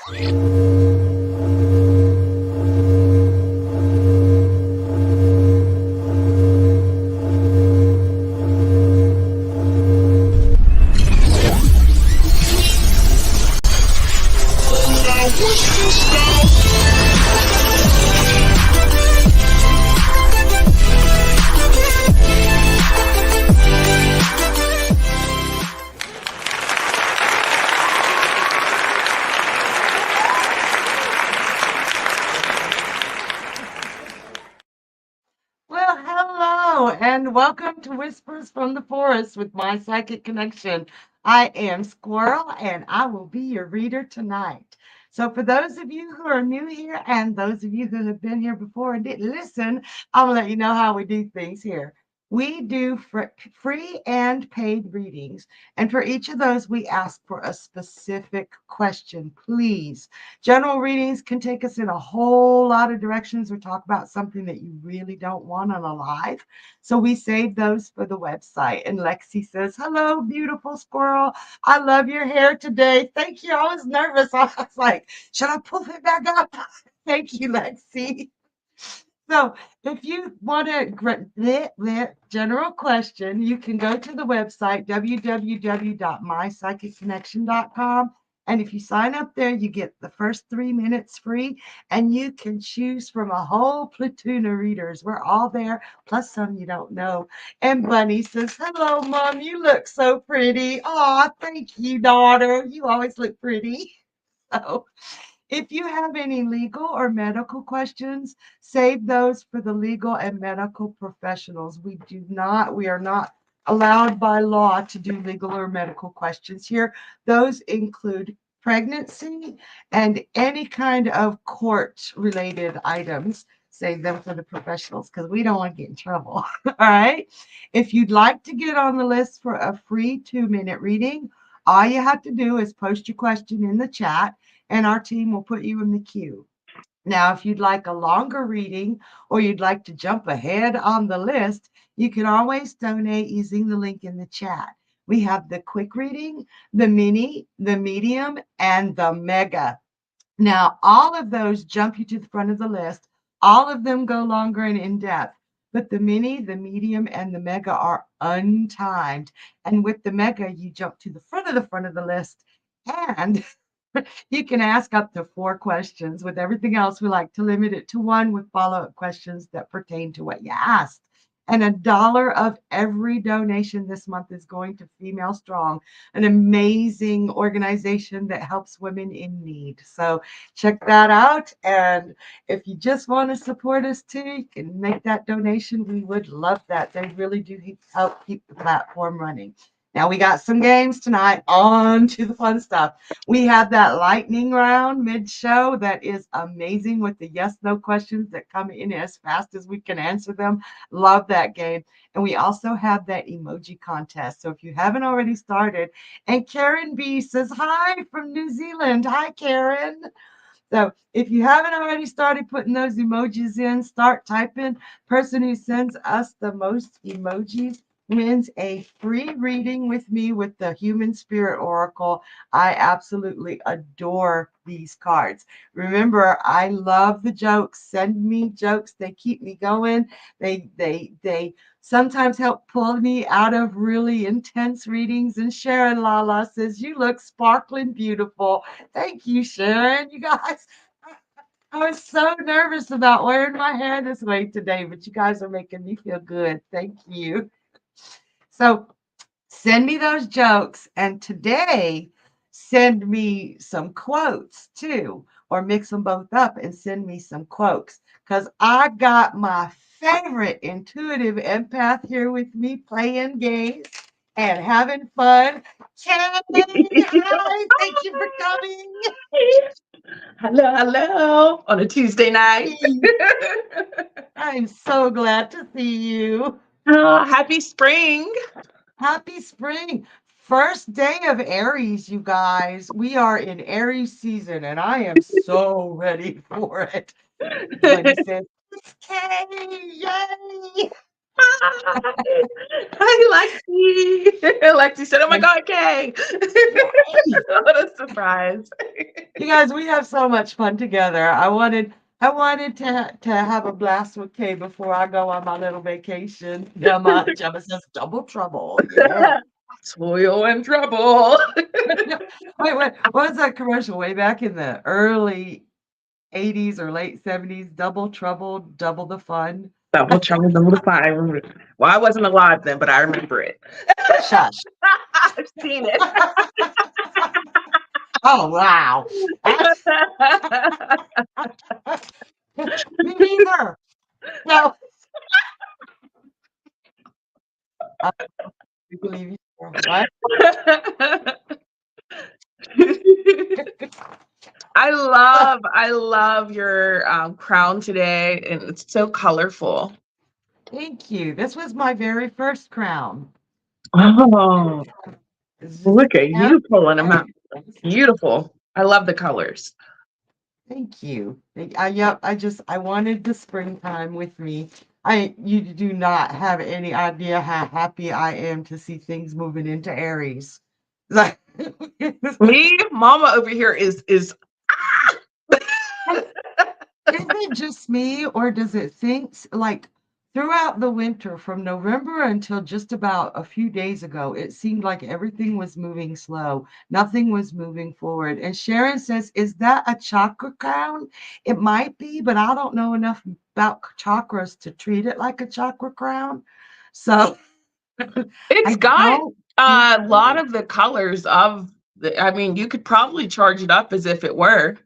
Well, hello, and welcome to Whispers from the Forest with my psychic connection. I am Squirrel, and I will be your reader tonight. So, for those of you who are new here, and those of you who have been here before and didn't listen, I'm gonna let you know how we do things here. We do free and paid readings, and for each of those, we ask for a specific question, please. General readings can take us in a whole lot of directions or talk about something that you really don't want on a live. So we save those for the website. And Lexi says, hello, beautiful squirrel. I love your hair today. Thank you. I was nervous. I was like, should I pull it back up? Thank you, Lexi. So if you want a general question, you can go to the website, www.mypsychicconnection.com. And if you sign up there, you get the first 3 minutes free, and you can choose from a whole platoon of readers. We're all there, plus some you don't know. And Bunny says, hello, Mom. You look so pretty. Oh, thank you, daughter. You always look pretty. So if you have any legal or medical questions, save those for the legal and medical professionals. We are not allowed by law to do legal or medical questions here. Those include pregnancy and any kind of court related items. Save them for the professionals because we don't want to get in trouble. All right. If you'd like to get on the list for a free 2 minute reading, all you have to do is post your question in the chat and our team will put you in the queue. Now, if you'd like a longer reading or you'd like to jump ahead on the list, you can always donate using the link in the chat. We have the quick reading, the mini, the medium, and the mega. Now, all of those jump you to the front of the list. All of them go longer and in depth, but the mini, the medium, and the mega are untimed. And with the mega, you jump to the front of the list. And you can ask up to 4 questions. With everything else, we like to limit it to one with follow-up questions that pertain to what you asked. And $1 of every donation this month is going to Female Strong, an amazing organization that helps women in need. So check that out. And if you just want to support us too, you can make that donation. We would love that. They really do help keep the platform running. Now we got some games tonight. On to the fun stuff. We have that lightning round mid-show that is amazing with the yes/no questions that come in as fast as we can answer them. Love that game. And we also have that emoji contest. So if you haven't already started, and Karen B says hi from New Zealand. Hi, Karen. So if you haven't already started putting those emojis in, start typing. Person who sends us the most emojis wins a free reading with me with the Human Spirit Oracle. I absolutely adore these cards. Remember, I love the jokes. Send me jokes. They keep me going. They sometimes help pull me out of really intense readings. And Sharon Lala says, you look sparkling beautiful. Thank you, Sharon. You guys, I was so nervous about wearing my hair this way today, but you guys are making me feel good. Thank you. So send me those jokes. And today, send me some quotes too, or mix them both up and send me some quotes. Because I got my favorite intuitive empath here with me playing games and having fun. Candy, hi, thank you for coming. Hello, hello, on a Tuesday night. I'm so glad to see you. Oh, happy spring. Happy spring. First day of Aries, you guys. We are in Aries season, and I am so ready for it. Bunny says, it's Kay, yay! Hi, Lexi. Lexi said, "Oh my God, Kay." What a surprise. You guys, we have so much fun together. I wanted to have a blast with Kay before I go on my little vacation. Gemma says double trouble. Yeah. Toil and trouble. Wait, what was that commercial way back in the early 80s or late 70s? Double trouble, double the fun. Double trouble, double the fun. I remember it. Well, I wasn't alive then, but I remember it. Shush. I've seen it. Oh, wow. Me neither. No. I believe you. Right? I love your crown today, and it's so colorful. Thank you. This was my very first crown. Oh, It's just look at you pulling them out. handmade. Beautiful. I love the colors. Thank you. Yep, I wanted the springtime with me. You do not have any idea how happy I am to see things moving into Aries. Like, Me, Mama over here is is it just me, or does it think like throughout the winter from November until just about a few days ago, it seemed like everything was moving slow. Nothing was moving forward. And Sharon says, is that a chakra crown? It might be, but I don't know enough about chakras to treat it like a chakra crown. So it's I got don't think a lot so. of the colors of the, I mean, you could probably charge it up as if it were.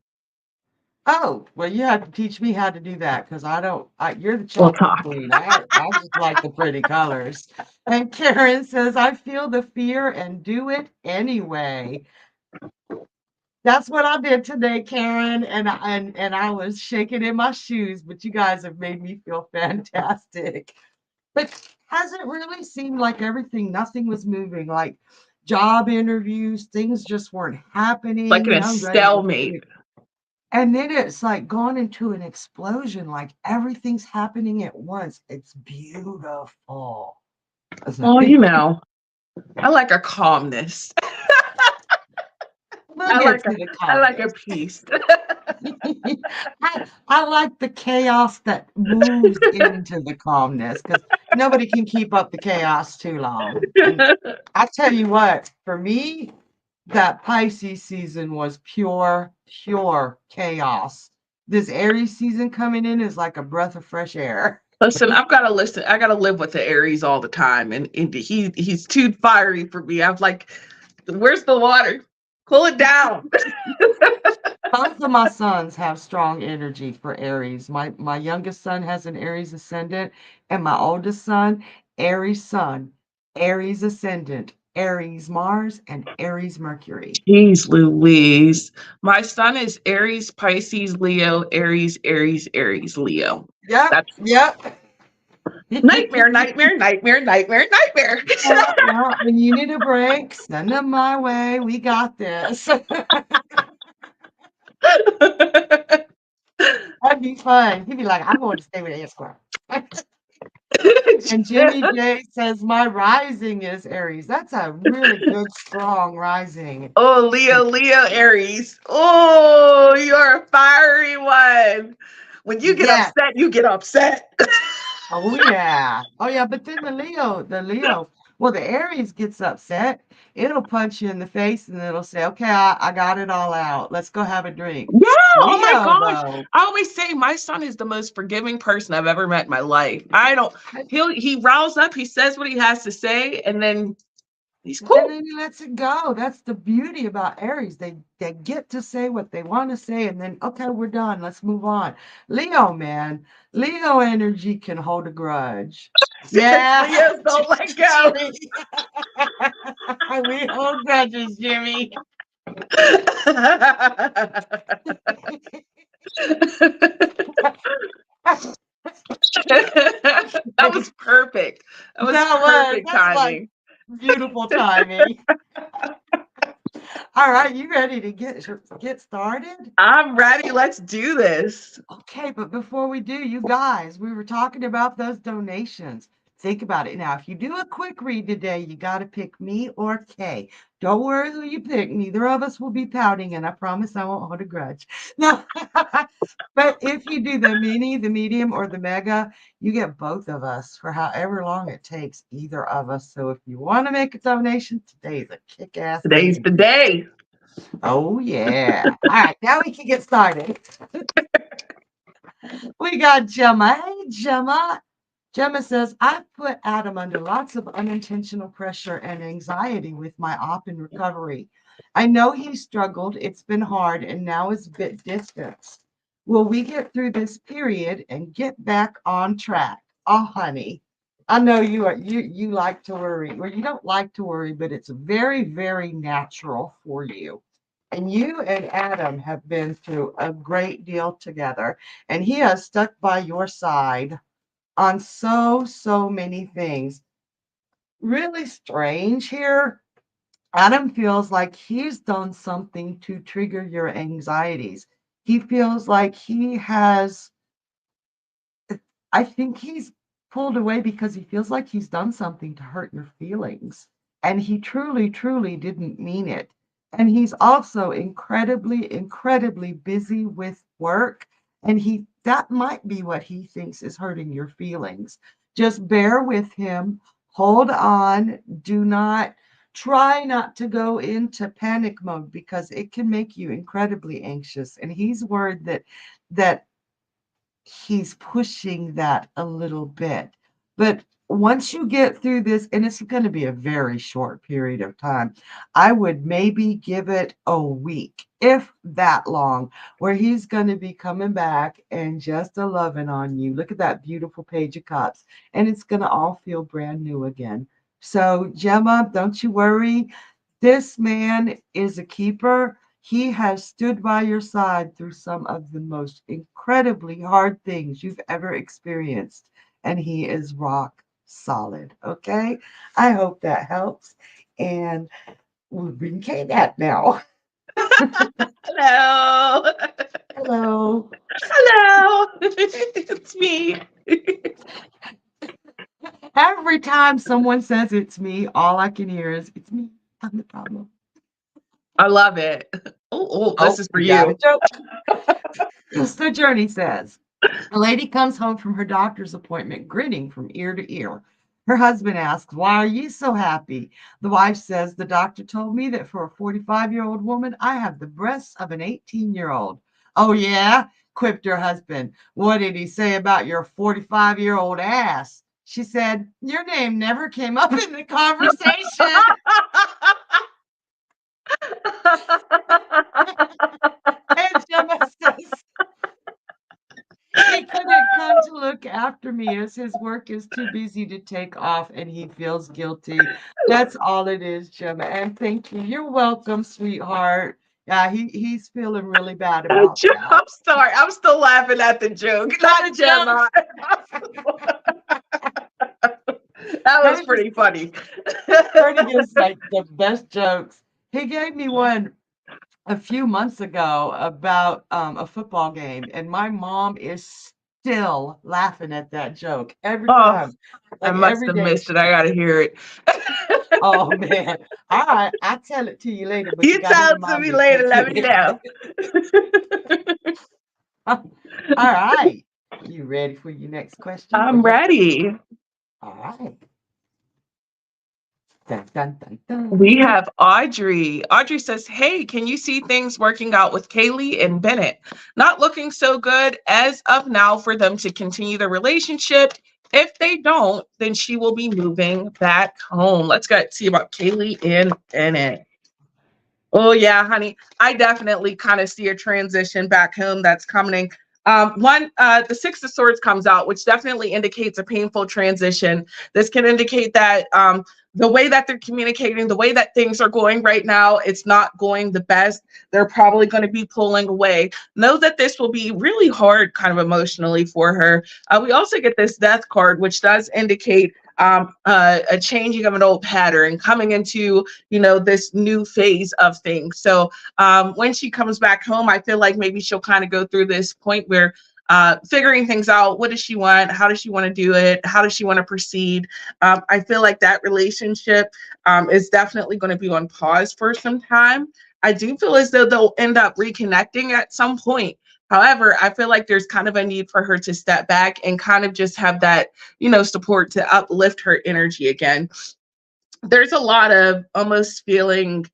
Oh, well, you have to teach me how to do that because I don't. You're the We'll chocolate talk. queen. I just like the pretty colors. And Karen says, I feel the fear and do it anyway. That's what I did today, Karen, and I was shaking in my shoes, but you guys have made me feel fantastic. But has it really seemed like nothing was moving, like job interviews, things just weren't Like happening, a young graduates. stalemate. And then it's like gone into an explosion, like everything's happening at once. It's beautiful. Well, you know, I like a calmness. We'll get to the I like a calmness. peace. I like the chaos that moves into the calmness because nobody can keep up the chaos too long. And I tell you what, for me, that Pisces season was pure chaos. This Aries season coming in is like a breath of fresh air. Listen, I've got to listen. I got to live with the Aries all the time, and he's too fiery for me. I'm like, where's the water? Cool it down. Both of my sons have strong energy for Aries. My youngest son has an Aries ascendant, and my oldest son, Aries sun, Aries ascendant, Aries Mars, and Aries Mercury. Jeez Louise. My son is Aries, Pisces, Leo, Aries, Aries, Aries, Leo. Yep, That's yep. nightmare, nightmare, nightmare, nightmare, nightmare. Yeah, when you need a break, send them my way. We got this. That'd be fun. He'd be like, I'm going to stay with Esquire. And Jimmy J says, my rising is Aries. That's a really good, strong rising. Oh, Leo, Leo, Aries. Oh, you're a fiery one. When you get Yeah. upset, you get upset. Oh, yeah. Oh, yeah. But then well, the Aries gets upset. It'll punch you in the face and it'll say, okay, I got it all out. Let's go have a drink. Yeah. Oh my Leo, gosh. though, I always say my son is the most forgiving person I've ever met in my life. I don't, he riles up, he says what he has to say, and then he's and cool. then he lets it go. That's the beauty about Aries. They get to say what they want to say, and then okay, we're done. Let's move on. Leo, man, Leo energy can hold a grudge. Yeah, Leos don't let go. Jimmy. We hold grudges, Jimmy. That was perfect. That was perfect That's like timing. beautiful timing. All right, you ready to get started? I'm ready. Let's do this. Okay, but before we do, you guys, we were talking about those donations. Think about it. Now, if you do a quick read today, you got to pick me or Kay. Don't worry who you pick. Neither of us will be pouting, and I promise I won't hold a grudge. No, but if you do the mini, the medium, or the mega, you get both of us for however long it takes either of us. So if you want to make a donation, today is a kick-ass day Today's to the do it. day. Oh, yeah. All right, now we can get started. We got Gemma. Hey, Gemma. Gemma says, I've put Adam under lots of unintentional pressure and anxiety with my op in recovery. I know he struggled, it's been hard, and now is a bit distanced. Will we get through this period and get back on track? Oh, honey. I know you like to worry. Well, you don't like to worry, but it's very, very natural for you. And you and Adam have been through a great deal together, and he has stuck by your side on so many things. Really strange here. Adam feels like he's done something to trigger your anxieties. He feels like he has, I think he's pulled away because he feels like he's done something to hurt your feelings. And he truly didn't mean it. And he's also incredibly busy with work. And that might be what he thinks is hurting your feelings. Just bear with him, hold on, try not to go into panic mode because it can make you incredibly anxious. And he's worried that he's pushing that a little bit. But once you get through this, and it's going to be a very short period of time, I would maybe give it a week, if that long, where he's going to be coming back and just a loving on you. Look at that beautiful page of cups, and it's going to all feel brand new again. So, Gemma, don't you worry. This man is a keeper. He has stood by your side through some of the most incredibly hard things you've ever experienced, and he is rock solid. Okay? I hope that helps. And we'll bring Kay back now. Hello. Hello. Hello. It's me. Every time someone says it's me, all I can hear is, it's me. I'm the problem. I love it. Oh, this Oh, is for we got a you. joke. So Journey says, a lady comes home from her doctor's appointment grinning from ear to ear. Her husband asks, why are you so happy? The wife says, the doctor told me that for a 45-year-old woman, I have the breasts of an 18-year-old. Oh, yeah? Quipped her husband. What did he say about your 45-year-old ass? She said, your name never came up in the conversation. And Gemma says, he couldn't come to look after me as his work is too busy to take off and he feels guilty. That's all it is, Gemma. And thank you. You're welcome, sweetheart. Yeah, he's feeling really bad about that. I'm sorry. I'm still laughing at the joke. Not Not a joke. Gemma. That was Curtis pretty funny. gives like the best jokes. He gave me one a few months ago about a football game, and my mom is still laughing at that joke every Oh, time. I Like must every have day missed she it. I gotta tells hear it. oh man. All right, I'll tell it to you later, but you You gotta tell it to remind me me later. next Let me week. know. All right. You ready for your next question? Or I'm you ready. all right. Dun, dun, dun, We dun. have Audrey. Audrey says, hey, can you see things working out with Kaylee and Bennett? Not looking so good as of now for them to continue the relationship. If they don't, then she will be moving back home. Let's go see about Kaylee and Bennett. Oh yeah, honey. I definitely kind of see a transition back home that's coming. The Six of Swords comes out, which definitely indicates a painful transition. This can indicate that the way that they're communicating, the way that things are going right now, it's not going the best. They're probably going to be pulling away. Know that this will be really hard, kind of emotionally for her. We also get this Death card, which does indicate a changing of an old pattern, coming into this new phase of things. So when she comes back home, I feel like maybe she'll kind of go through this point where figuring things out. What does she want? How does she want to do it? How does she want to proceed? I feel like that relationship is definitely going to be on pause for some time. I do feel as though they'll end up reconnecting at some point. However, I feel like there's kind of a need for her to step back and kind of just have that, support to uplift her energy again. There's a lot of almost feeling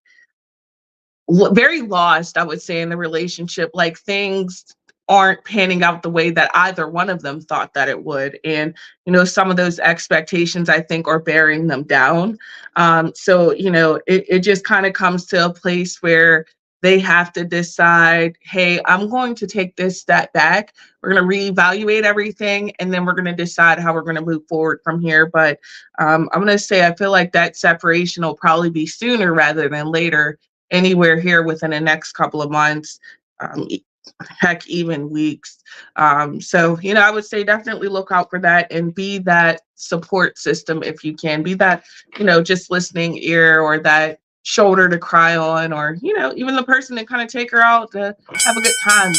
very lost, I would say, in the relationship. Like things aren't panning out the way that either one of them thought that it would. And, some of those expectations, I think, are bearing them down. So, it just kind of comes to a place where they have to decide, hey, I'm going to take this step back. We're going to reevaluate everything, and then we're going to decide how we're going to move forward from here. But I'm going to say, I feel like that separation will probably be sooner rather than later, anywhere here within the next couple of months, heck, even weeks. So, I would say definitely look out for that and be that support system if you can. Be that, just listening ear or that shoulder to cry on, or, even the person to kind of take her out to have a good time.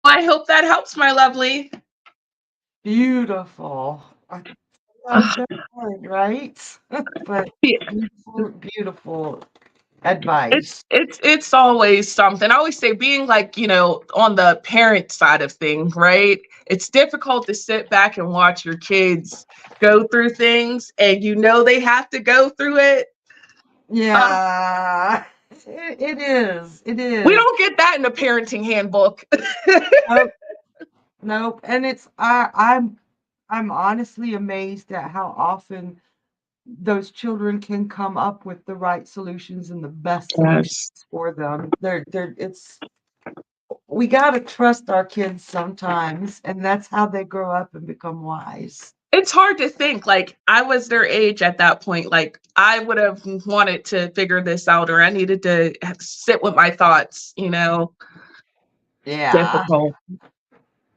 I hope that helps, my lovely. Beautiful. Not a good word, right? But beautiful, beautiful advice. It's always something. I always say, being like, on the parent side of things, right? It's difficult to sit back and watch your kids go through things, and they have to go through it. Yeah, it is. It We is. don't get that in the parenting handbook. Nope, nope. And I'm honestly amazed at how often those children can come up with the right solutions and the best solutions Yes. for them. We got to trust our kids sometimes, and that's how they grow up and become wise. It's hard to think, like, I was their age at that point. Like, I would have wanted to figure this out, or I needed to sit with my thoughts, Yeah, difficult.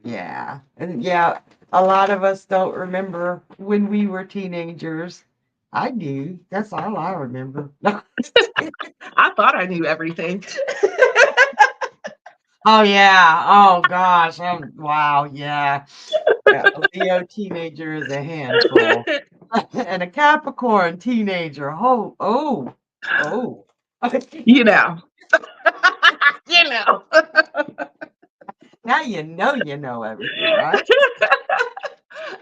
yeah. And yeah, a lot of us don't remember when we were teenagers. I do. That's all I remember. I thought I knew everything. Oh yeah. Oh gosh. Wow. Yeah. Yeah. A Leo teenager is a handful, and a Capricorn teenager. Oh. you know. you know. Now you know everything, right?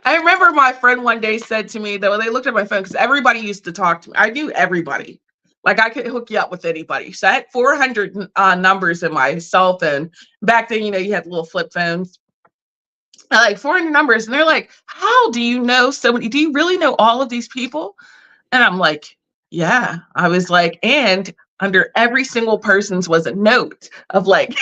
I remember my friend one day said to me that when they looked at my phone, because everybody used to talk to me, I knew everybody. Like, I could hook you up with anybody. So I had 400 numbers in my cell phone. Back then, you had little flip phones. Like 400 numbers. And they're like, how do you know so many? Do you really know all of these people? And I'm like, yeah. I was like, and under every single person's was a note of like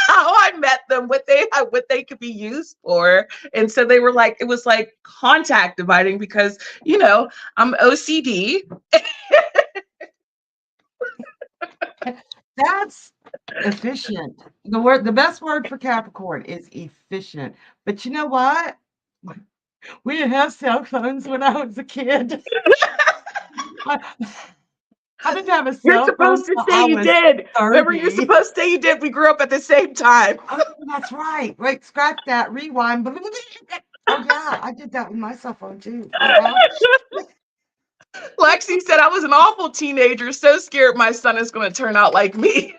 how I met them, what they could be used for. And so they were like, it was like contact dividing, because I'm OCD. That's efficient. The best word for Capricorn is efficient. But you know what? We didn't have cell phones when I was a kid. I, I didn't have a You're cell phone supposed to till say I you was did. Remember, you're 30. supposed to say you did. We grew up at the same time. Oh, that's right. Wait, scratch that. Rewind. Oh yeah, I did that with my cell phone too. Lexi said I was an awful teenager, so scared my son is going to turn out like me.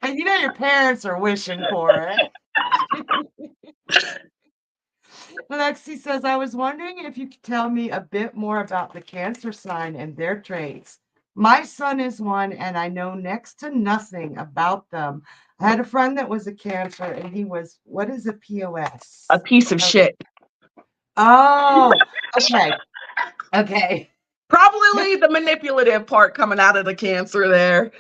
And your parents are wishing for it. Lexi says, I was wondering if you could tell me a bit more about the Cancer sign and their traits. My son is one, and I know next to nothing about them. I had a friend that was a Cancer, and he was, what is a A POS? piece of shit. Oh, okay. Okay. Probably the manipulative part coming out of the Cancer there.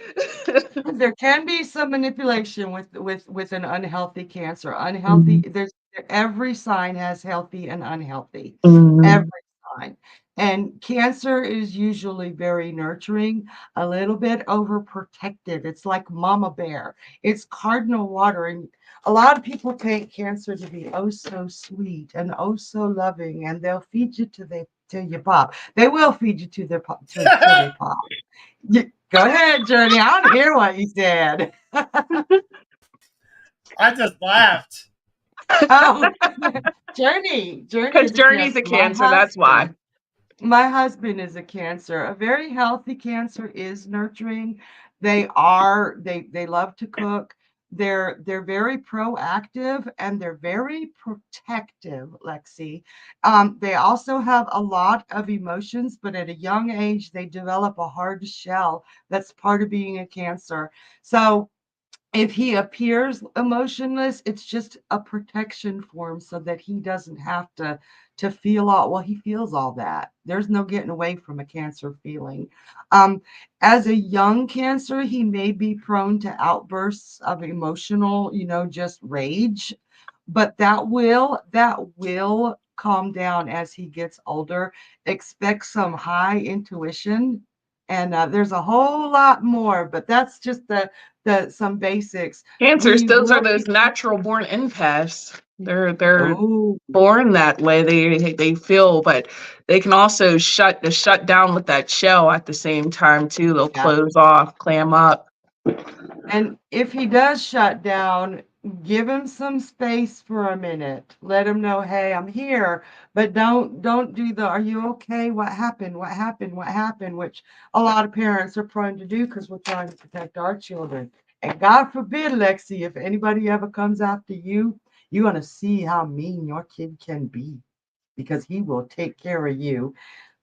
There can be some manipulation with an unhealthy Cancer. Unhealthy, there's every sign has healthy and unhealthy. Every sign. And Cancer is usually very nurturing, a little bit overprotective. It's like mama bear. It's cardinal water. And a lot of people take Cancer to be oh so sweet and oh so loving, and they'll feed you till you pop. They will feed you till they pop. Go ahead, Journey. I want to hear what you said. I just laughed. Oh, Journey Because is a Journey's a Cancer. Cancer, that's why. My husband is a Cancer. A very healthy Cancer is nurturing. They love to cook. They're very proactive and they're very protective, Lexi. They also have a lot of emotions, but at a young age they develop a hard shell. That's part of being a Cancer. So if he appears emotionless, it's just a protection for him so that he doesn't have to feel all, well, he feels all that. There's no getting away from a Cancer feeling. Um, as a young Cancer, he may be prone to outbursts of emotional, just rage, but that will calm down as he gets older. Expect some high intuition, and there's a whole lot more, but that's just the some basics. Cancers, We those are will those be. natural born empaths. They're Oh, born that way. They feel, but they can also shut down with that shell at the same time too. They'll yeah. close off, clam up. And if he does shut down, give him some space for a minute. Let him know, hey, I'm here, but don't do the are you okay? What happened? What happened? What happened? Which a lot of parents are prone to do because we're trying to protect our children. And God forbid, Lexi, if anybody ever comes after you, you're gonna see how mean your kid can be because he will take care of you.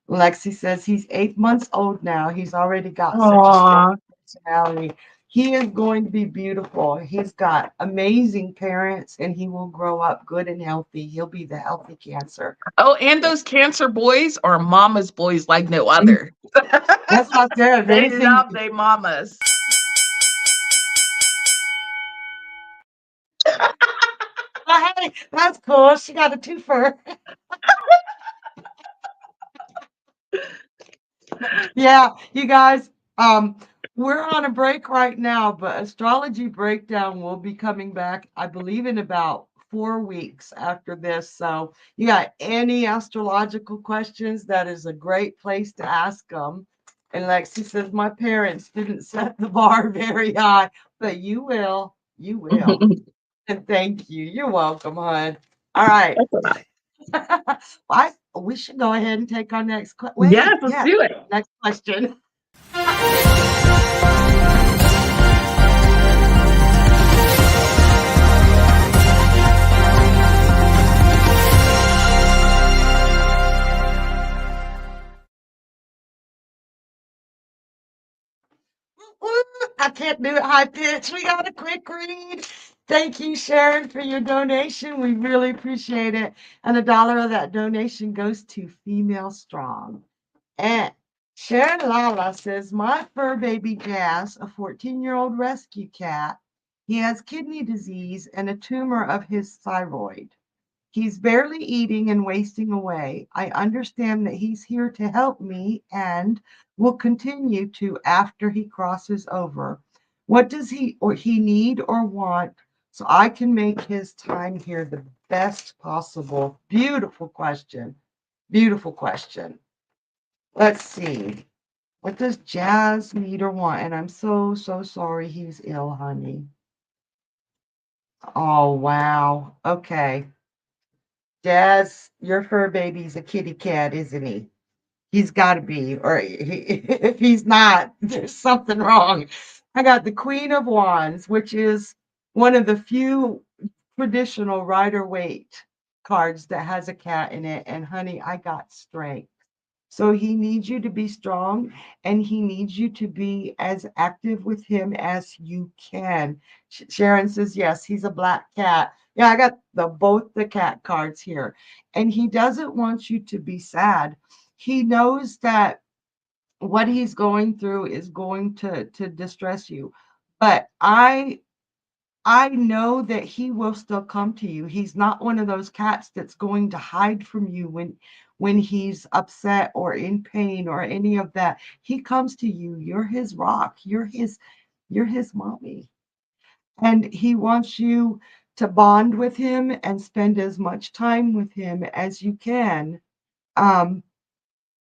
Lexi says he's 8 months old now. He's already got such a strong Aww. personality. He is going to be beautiful. He's got amazing parents and he will grow up good and healthy. He'll be the healthy Cancer. Oh, and those Cancer boys are mama's boys like no other. That's what I said. If They anything, love their mamas. oh, hey, that's cool. She got a twofer. Yeah, you guys, we're on a break right now, but Astrology Breakdown will be coming back, I believe, in about 4 weeks after this. So, you got any astrological questions? That is a great place to ask them. And Lexi says, my parents didn't set the bar very high, but you will. You will. And thank you. You're welcome, hon. All right. We should go ahead and take our next Yes, wait, let's yeah, do it. next question. I can't do it high pitch. We got a quick read. Thank you, Sharon, for your donation. We really appreciate it. And $1 of that donation goes to Female Strong. And Sharon Lala says, my fur baby Jazz, a 14-year-old rescue cat, he has kidney disease and a tumor of his thyroid. He's barely eating and wasting away. I understand that he's here to help me and will continue to after he crosses over. What does he need or want so I can make his time here the best possible? Beautiful question. Beautiful question. Let's see. What does Jazz need or want? And I'm so, so sorry he's ill, honey. Oh, wow. Okay. Jazz, your fur baby's a kitty cat, isn't he? He's got to be, or if he's not, there's something wrong. I got the Queen of Wands, which is one of the few traditional Rider Waite cards that has a cat in it. And honey, I got strength. So he needs you to be strong and he needs you to be as active with him as you can. Sharon says, yes, he's a black cat. Yeah, I got both the cat cards here. And he doesn't want you to be sad. He knows that what he's going through is going to distress you. But I know that he will still come to you. He's not one of those cats that's going to hide from you when he's upset or in pain or any of that. He comes to you. You're his rock. You're his mommy. And he wants you to bond with him and spend as much time with him as you can. Um,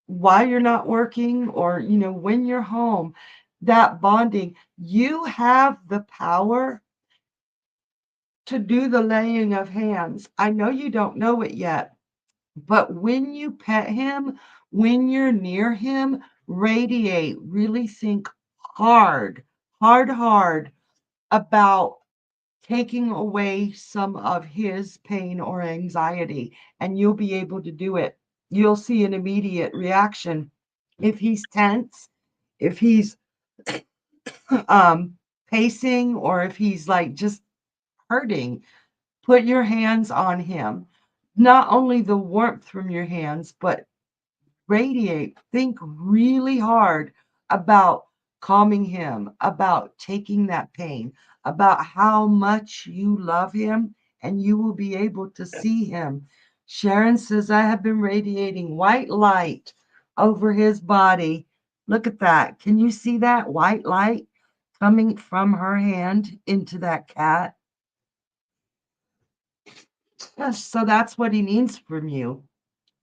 while you're not working or when you're home, that bonding. You have the power to do the laying of hands. I know you don't know it yet, but when you pet him, when you're near him, radiate, really think hard, hard about taking away some of his pain or anxiety, and you'll be able to do it. You'll see an immediate reaction. If he's tense, if he's um, pacing, or if he's like just hurting, put your hands on him. Not only the warmth from your hands, but radiate. Think really hard about calming him, about taking that pain, about how much you love him, and you will be able to see him. Sharon says, I have been radiating white light over his body. Look at that. Can you see that white light coming from her hand into that cat? Yes, so that's what he needs from you.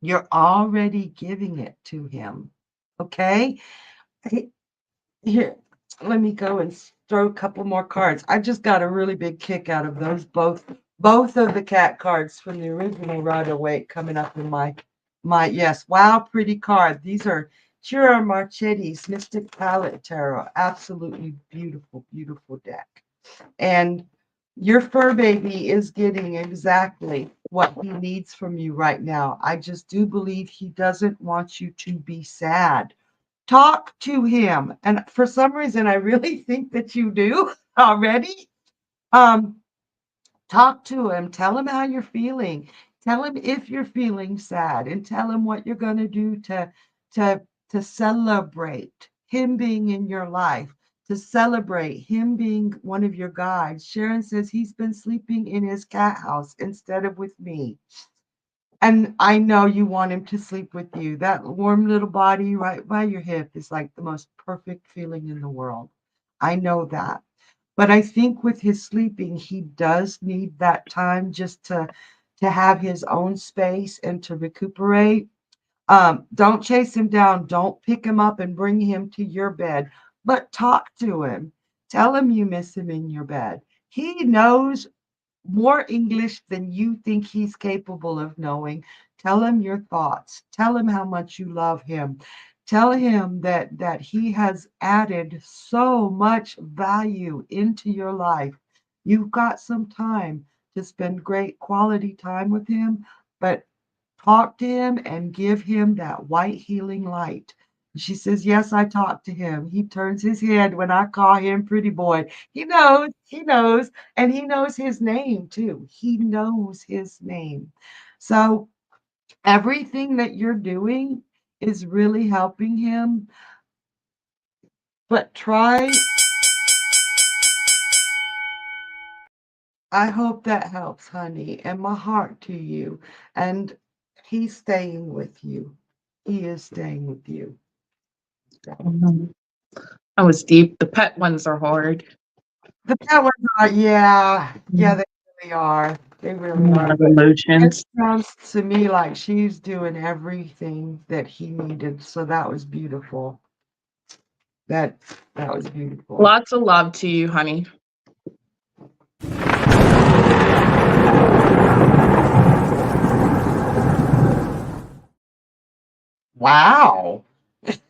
You're already giving it to him. Okay? Here, let me go and throw a couple more cards. I just got a really big kick out of those both of the cat cards from the original Rider Waite coming up in my yes. Wow, pretty card. These are Chira Marchetti's Mystic Palette Tarot. Absolutely beautiful, beautiful deck. And your fur baby is getting exactly what he needs from you right now. I just do believe he doesn't want you to be sad. Talk to him. And for some reason, I really think that you do already. Um, Talk to him. Tell him how you're feeling. Tell him if you're feeling sad, and tell him what you're going to do to to celebrate him being in your life, to celebrate him being one of your guides. Sharon says he's been sleeping in his cat house instead of with me. And I know you want him to sleep with you. That warm little body right by your hip is like the most perfect feeling in the world. I know that. But I think with his sleeping, he does need that time just to have his own space and to recuperate. Don't chase him down. Don't pick him up and bring him to your bed, but talk to him. Tell him you miss him in your bed. He knows more English than you think he's capable of knowing. Tell him your thoughts. Tell him how much you love him. Tell him that he has added so much value into your life. You've got some time to spend great quality time with him, but talk to him and give him that white healing light. She says, yes, I talked to him. He turns his head when I call him pretty boy. He knows, and he knows his name too. He knows his name. So everything that you're doing is really helping him. But I hope that helps, honey, and my heart to you. And he's staying with you. He is staying with you. Mhm. That was deep. The pet ones are hard. The pet ones are, yeah, Mm. they really are. They A really lot are. of But it emotions. sounds to me like she's doing everything that he needed. So that was beautiful. That that was beautiful. Lots of love to you, honey. Wow.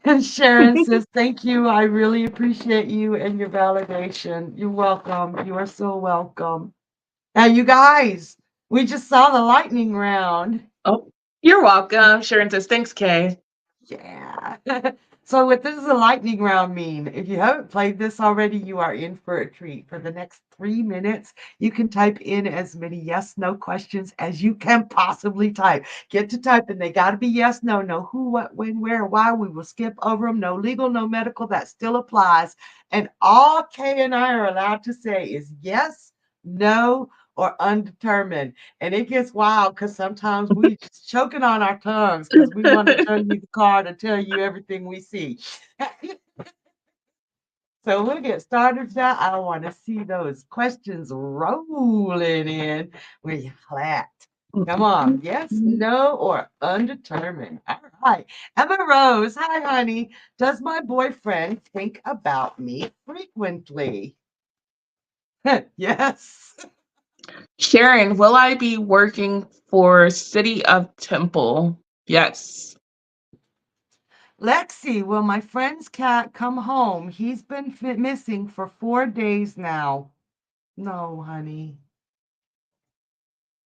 And Sharon says, thank you. I really appreciate you and your validation. You're welcome. You are so welcome. Now, you guys, we just saw the lightning round. Oh, you're welcome. Sharon says, thanks, Kay. Yeah. So what does the lightning round mean? If you haven't played this already, you are in for a treat. For the next 3 minutes, you can type in as many yes, no questions as you can possibly type. Get to typing. They got to be yes, no, no who, what, when, where, why. We will skip over them. No legal, no medical. That still applies. And all Kay and I are allowed to say is yes, no, or undetermined. And it gets wild because sometimes we just choking on our tongues because we want to show you the card and tell you everything we see. So we'll get started now. I want to see those questions rolling in. Where you flat? Come on. Yes, no, or undetermined. All right. Emma Rose. Hi, honey. Does my boyfriend think about me frequently? Yes. Sharon, will I be working for City of Temple? Yes. Lexi, will my friend's cat come home? He's been missing for 4 days now. No, honey.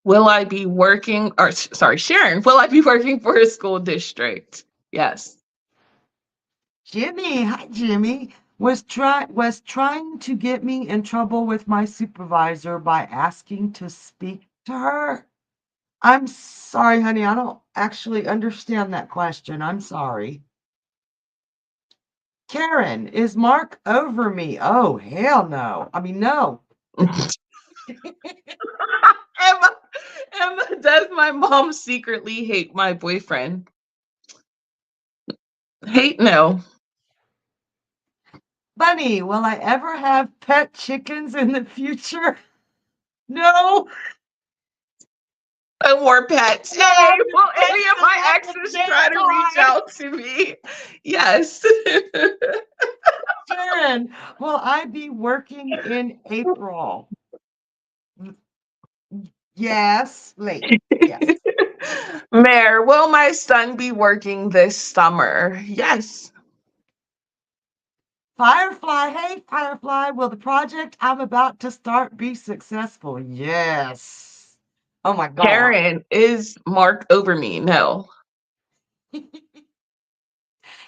Will I be working, or sorry, Sharon, will I be working for a school district? Yes. Jimmy, hi Jimmy, was trying to get me in trouble with my supervisor by asking to speak to her. I'm sorry, honey, I don't actually understand that question. I'm sorry. Karen, is Mark over me? Oh, hell no. I mean, no. Emma, Emma, does my mom secretly hate my boyfriend? Hate, no. Bunny, will I ever have pet chickens in the future? No. No more pets. No, Hey, I'm will just any of my messing exes with try to reach time. out to me? Yes. Karen, will I be working in April? Yes, late. Yes. Mayor, will my son be working this summer? Yes. Firefly, hey, Firefly, will the project I'm about to start be successful? Yes. Oh my God. Karen, is Mark over me? No.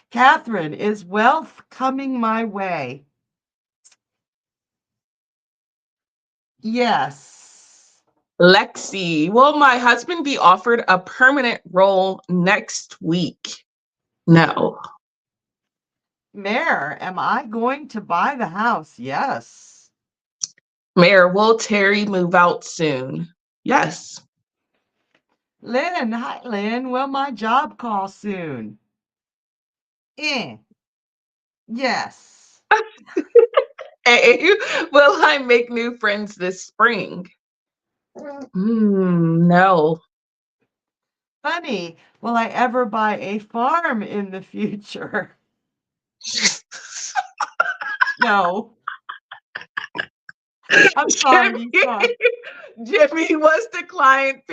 Catherine, is wealth coming my way? Yes. Lexi, will my husband be offered a permanent role next week? No. Mayor, am I going to buy the house? Yes. Mayor, will Terry move out soon? Yes. Lynn, hi, Lynn. Will my job call soon? Eh. Yes. Hey, will I make new friends this spring? No. Honey, will I ever buy a farm in the future? No. I'm sorry, Jimmy, Lisa. Jimmy, was the client's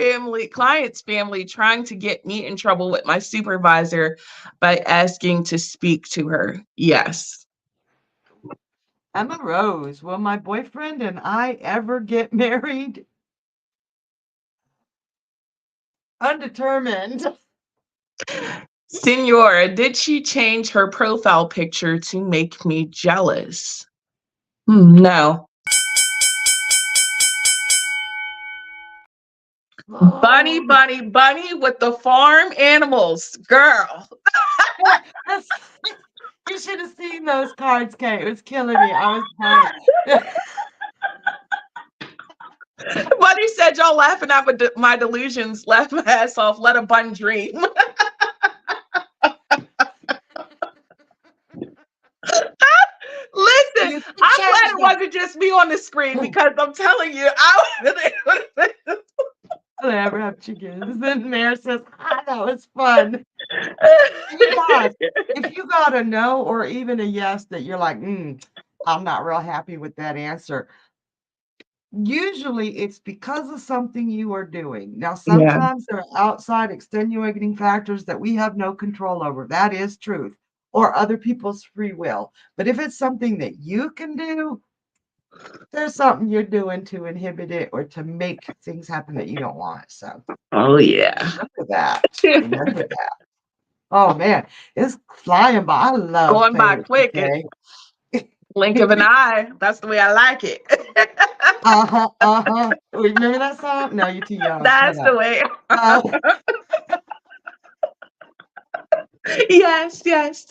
family trying to get me in trouble with my supervisor by asking to speak to her? Yes. Emma Rose, will my boyfriend and I ever get married? Undetermined. Senora, did she change her profile picture to make me jealous? No. Bunny, Oh, bunny, bunny with the farm animals. Girl. that's, you should have seen those cards, Kate. It was killing me. I was dying. Bunny said, y'all laughing at my delusions. Laugh my ass off. Let a bun dream. Listen, You I'm glad changed it them. wasn't just me on the screen because I'm telling you, Will I ever have chickens? Then Mayor says, that was fun. You guys, if you got a no or even a yes that you're like, I'm not real happy with that answer, usually it's because of something you are doing. Now, Yeah. sometimes there are outside extenuating factors that we have no control over. That is truth, or other people's free will. But if it's something that you can do, there's something you're doing to inhibit it or to make things happen that you don't want. So Oh yeah. remember that. Remember that. Oh man, it's flying by. I love Going by playing with quick. today. Blink of an eye. That's the way I like it. Uh-huh, uh-huh. Remember that song? No, you're too young. Shut That's the up. way. Uh, Yes, yes.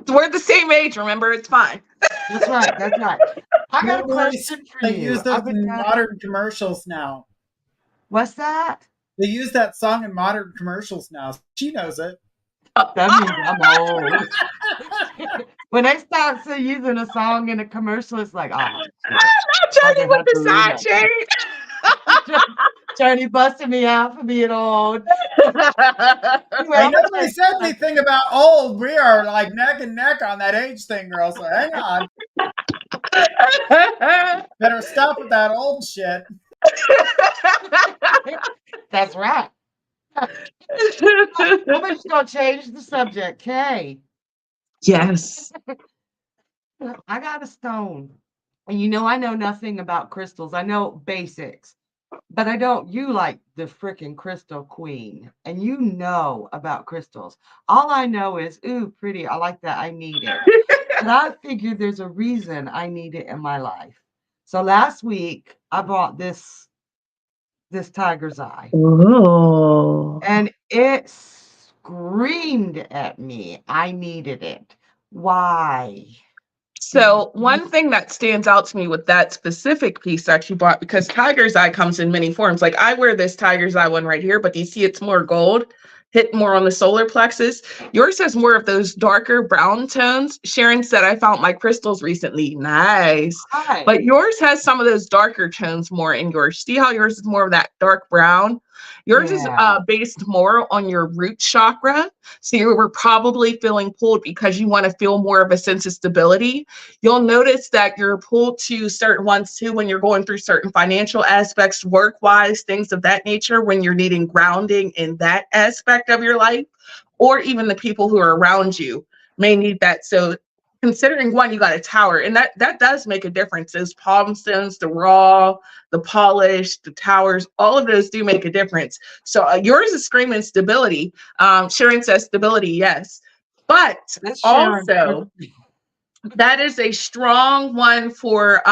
We're the same age, remember? It's fine. that's right. That's right. I got No a worries. question for They you. use those I've been in modern commercials now. What's that? They use that song in modern commercials now. She knows it. That means I'm old. When they start using a song in a commercial, it's like, oh, shit. Not I'm Johnny gonna with have the to side remake it. chain. Johnny busted me out for being old. Hey, nobody said anything about old. We are like neck and neck on that age thing, girl. So hang on. Better stop with that old shit. That's right. I'm just gonna change the subject. Kay, Yes. I got a stone. And you know, I know nothing about crystals. I know basics, but I don't. You like the freaking crystal queen, and you know about crystals. All I know is, ooh, pretty. I like that. I need it. But I figured there's a reason I need it in my life. So last week I bought this tiger's eye, Oh. and it screamed at me. I needed it. Why? So one thing that stands out to me with that specific piece that you bought, because tiger's eye comes in many forms. Like I wear this tiger's eye one right here, but do you see it's more gold, hit more on the solar plexus? Yours has more of those darker brown tones. Sharon said, I found my crystals recently. Nice. Hi. But yours has some of those darker tones more in yours. See how yours is more of that dark brown? Yours is based more on your root chakra. So you were probably feeling pulled because you want to feel more of a sense of stability. You'll notice that you're pulled to certain ones too when you're going through certain financial aspects, work-wise, things of that nature, when you're needing grounding in that aspect of your life, or even the people who are around you may need that. So considering one, you got a tower, and that does make a difference. Those palm stones, the raw, the polished, the towers, all of those do make a difference. So yours is screaming stability. Sharon says stability, yes. But also, that is a strong one for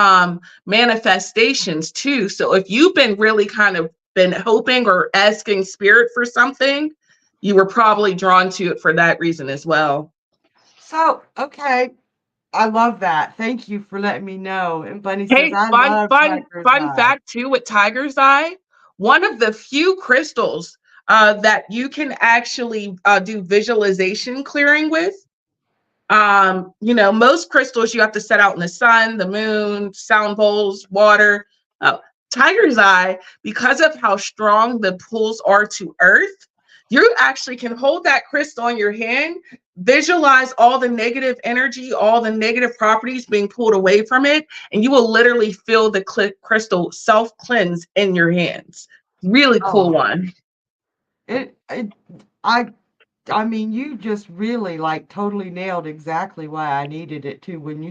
manifestations too. So if you've been really kind of been hoping or asking spirit for something, you were probably drawn to it for that reason as well. So, okay. I love that. Thank you for letting me know. And Bunny says, Hey, I love tiger's eye. fact too with tiger's eye, one of the few crystals that you can actually do visualization clearing with. You know, most crystals you have to set out in the sun, the moon, sound bowls, water. Tiger's eye, because of how strong the pulls are to earth, you actually can hold that crystal in your hand, visualize all the negative energy, all the negative properties being pulled away from it, and you will literally feel the crystal self-cleanse in your hands. Really cool one. I mean, you just really like totally nailed exactly why I needed it too. When you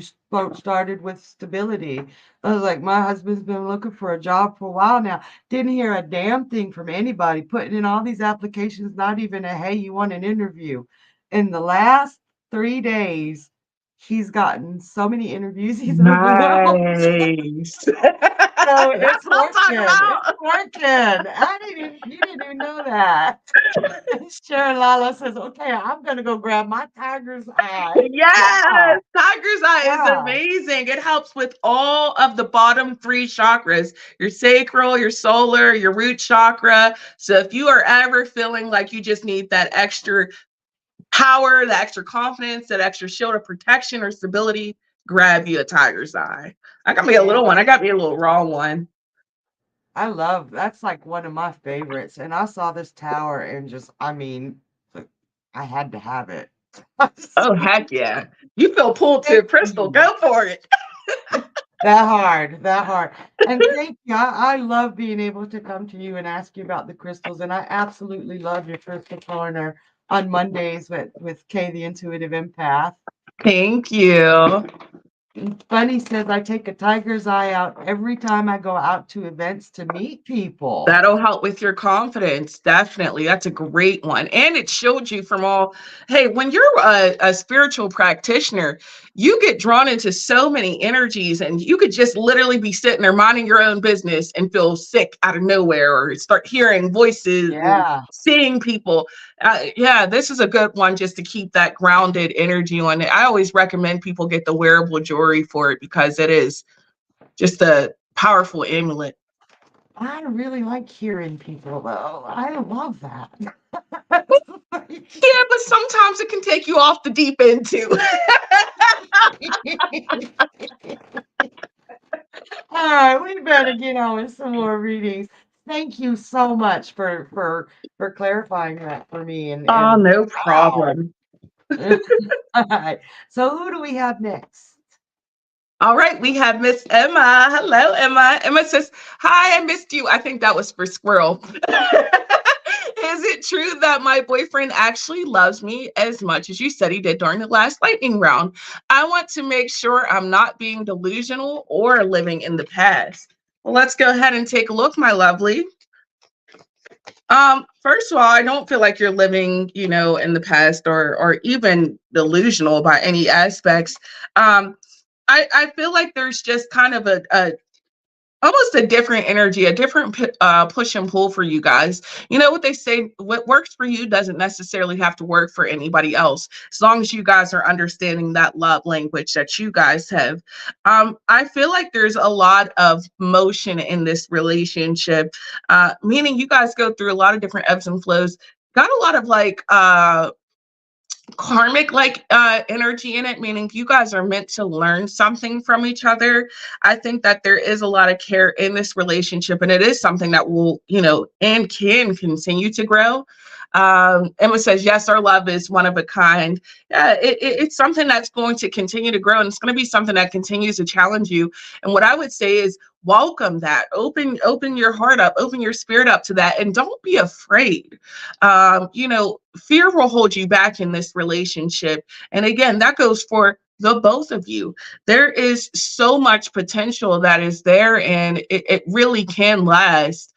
started with stability, I was like, my husband's been looking for a job for a while now. Didn't hear a damn thing from anybody, putting in all these applications, not even a, hey, you want an interview. In the last 3 days, he's gotten so many interviews. He's nice. So it's working. It's working. You didn't even know that. Sharon Lala says, okay, I'm going to go grab my tiger's eye. Yes, tiger's eye is amazing. It helps with all of the bottom 3 chakras, your sacral, your solar, your root chakra. So if you are ever feeling like you just need that extra power, that extra confidence, that extra shield of protection or stability, grab you a tiger's eye. I got me a little one. I got me a little raw one. I love, that's like one of my favorites. And I saw this tower and just, I mean, I had to have it. Oh, heck yeah. You feel pulled to crystal. Go for it. That hard. And thank you. I love being able to come to you and ask you about the crystals. And I absolutely love your crystal corner on Mondays with Kay, the intuitive empath. Thank you. Bunny says, I take a tiger's eye out every time I go out to events to meet people. That'll help with your confidence. Definitely. That's a great one. And it showed you from all, hey, when you're a spiritual practitioner, you get drawn into so many energies, and you could just literally be sitting there minding your own business and feel sick out of nowhere, or start hearing voices, and seeing people. Yeah, this is a good one just to keep that grounded energy on it. I always recommend people get the wearable jewelry for it because it is just a powerful amulet. I really like hearing people, though. I love that. Yeah, but sometimes it can take you off the deep end, too. All right, we better gotta get on with some more readings. Thank you so much for clarifying that for me. Oh, And no wow. problem. All right. So who do we have next? All right, we have Miss Emma. Hello, Emma. Emma says, "Hi, I missed you." I think that was for Squirrel. Is it true that my boyfriend actually loves me as much as you said he did during the last lightning round? I want to make sure I'm not being delusional or living in the past. Well, let's go ahead and take a look, my lovely. First of all, I don't feel like you're living, in the past or even delusional by any aspects. Um, I feel like there's just kind of a almost a different energy, a different push and pull for you guys. You know what they say, what works for you doesn't necessarily have to work for anybody else, as long as you guys are understanding that love language that you guys have. I feel like there's a lot of motion in this relationship, meaning you guys go through a lot of different ebbs and flows. Got a lot of like karmic energy in it, meaning you guys are meant to learn something from each other. I think that there is a lot of care in this relationship, and it is something that will, and can continue to grow. Emma says, yes, our love is one of a kind. It's something that's going to continue to grow, and it's going to be something that continues to challenge you. And what I would say is welcome that, open your heart up, open your spirit up to that, and don't be afraid. Fear will hold you back in this relationship. And again, that goes for the both of you. There is so much potential that is there, and it really can last.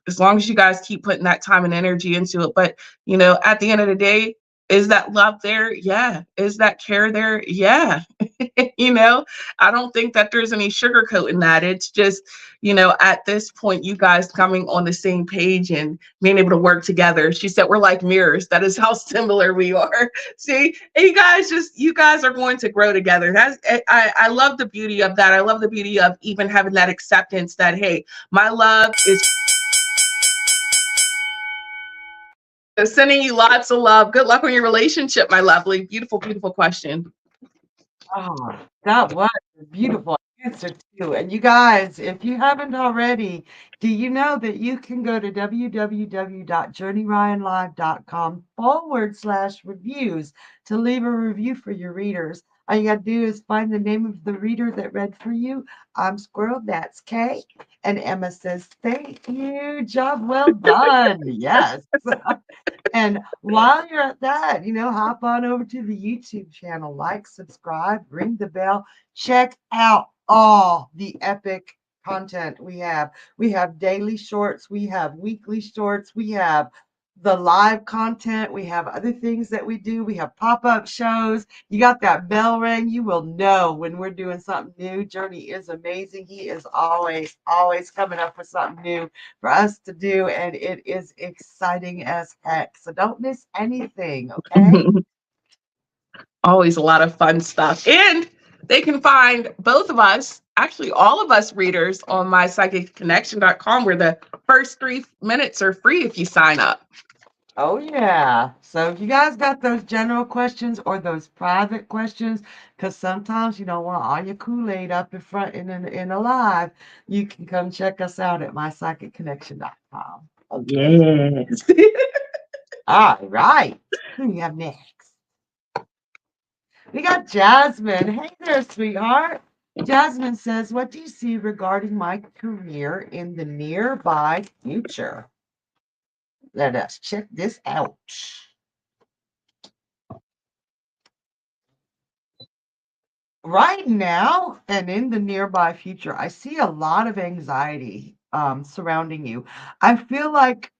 As long as you guys keep putting that time and energy into it. But, at the end of the day, is that love there? Yeah. Is that care there? Yeah. I don't think that there's any sugarcoat in that. It's just, at this point, you guys coming on the same page and being able to work together. She said, we're like mirrors. That is how similar we are. See, and you guys are going to grow together. I love the beauty of that. I love the beauty of even having that acceptance that, hey, my love is sending you lots of love. Good luck on your relationship, my lovely. Beautiful, beautiful question. Oh, that was a beautiful answer too. And you guys, if you haven't already, do you know that you can go to www.journeyryanlive.com/reviews to leave a review for your readers? All you got to do is find the name of the reader that read for you. I'm Squirrel, that's Kay. And Emma says, thank you. Job well done. Yes. And while you're at that, hop on over to the YouTube channel, like, subscribe, ring the bell, check out all the epic content we have. We have daily shorts, we have weekly shorts, we have the live content, we have other things that we do, we have pop-up shows. You got that bell ring, you will know when we're doing something new. Journey is amazing. He is always coming up with something new for us to do, and it is exciting as heck. So don't miss anything, okay? Always a lot of fun stuff. And they can find both of us, actually all of us readers, on mypsychicconnection.com, where the first 3 minutes are free if you sign up. Oh, yeah. So if you guys got those general questions or those private questions, because sometimes you don't want all your Kool-Aid up in front in a live, you can come check us out at mypsychicconnection.com. Okay. Yes. All right. Who do you have next? We got Jasmine. Hey there, sweetheart. Jasmine says, what do you see regarding my career in the nearby future? Let us check this out. Right now and in the nearby future, I see a lot of anxiety surrounding you. I feel like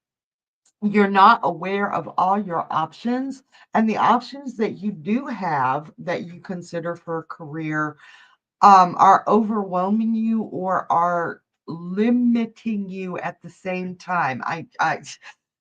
you're not aware of all your options, and the options that you do have that you consider for a career are overwhelming you or are limiting you at the same time. I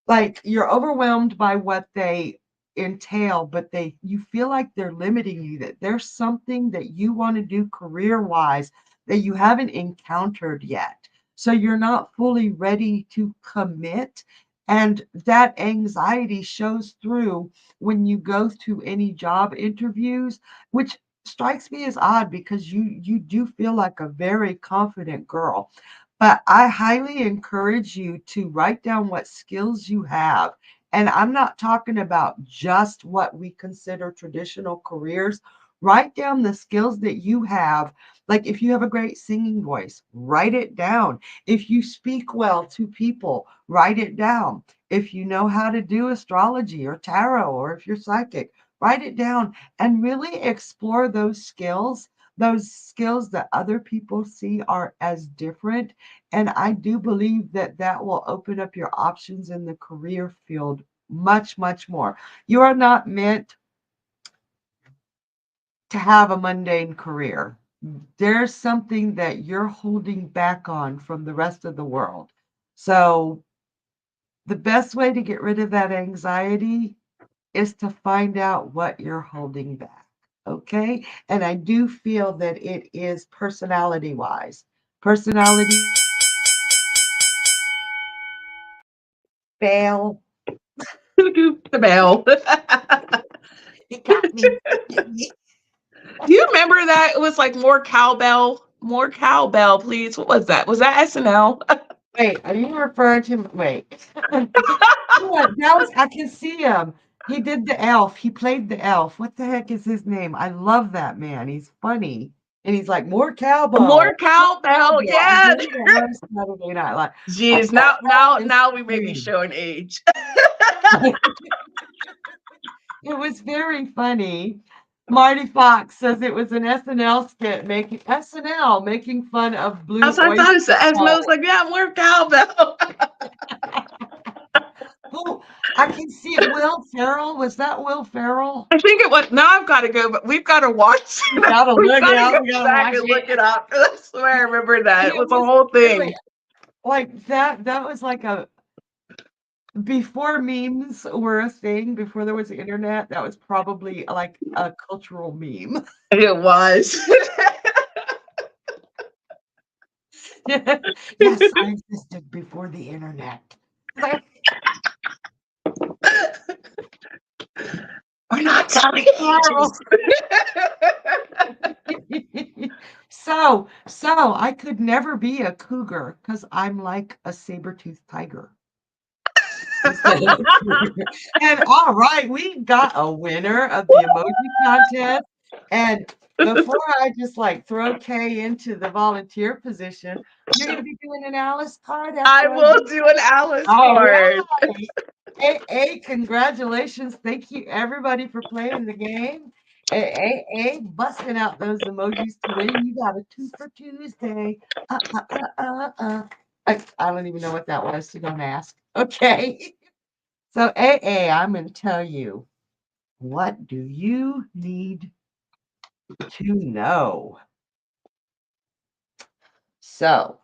like you're overwhelmed by what they entail, but you feel like they're limiting you, that there's something that you want to do career wise that you haven't encountered yet. So you're not fully ready to commit. And that anxiety shows through when you go to any job interviews, which strikes me as odd because you do feel like a very confident girl. But I highly encourage you to write down what skills you have. And I'm not talking about just what we consider traditional careers. Write down the skills that you have. Like if you have a great singing voice, write it down. If you speak well to people, write it down. If you know how to do astrology or tarot, or if you're psychic, write it down and really explore those skills that other people see are as different. And I do believe that that will open up your options in the career field much, much more. You are not meant to have a mundane career. There's something that you're holding back on from the rest of the world. So, the best way to get rid of that anxiety is to find out what you're holding back. Okay. And I do feel that it is personality wise. Personality fail. The bell. It got me. Do you remember that? It was like more cowbell. More cowbell, please. What was that? Was that SNL? Wait, are you referring to? Wait. That was, I can see him. He did the elf. He played the elf. What the heck is his name? I love that man. He's funny. And he's like, more More cowbell. cowbell. I Yeah. really love Saturday Night Live. Jeez. Now we may be showing age. It was very funny. Marty Fox says it was an SNL skit making SNL making fun of Blue That's what I thought. Oyster SNL was Cult. like, yeah, more cowbell. Oh, I can see it. Will Ferrell. Was that Will Ferrell? I think it was. Now I've got to go, but we've got to watch. We gotta We've look it got to up. go We gotta back watch and look it. it up. That's the way I remember that. It It was a was whole really thing. like that. That was like a before memes were a thing. Before there was the internet, that was probably like a cultural meme. It was. Yes, I existed before the internet. We're not telling Horrible. ages. So I could never be a cougar because I'm like a saber-toothed tiger. Instead of a cougar. And all right, we got a winner of the emoji contest. And before I just like throw Kay into the volunteer position, you're gonna be doing an Alice card I after I will do. do an Alice All card. right. Hey, congratulations. Thank you everybody for playing the game. Hey, busting out those emojis to win. You got a 2 for Tuesday. Uh, uh, uh, I don't even know what that was, so don't ask. Okay. So, I'm going to tell you, what do you need to know? So,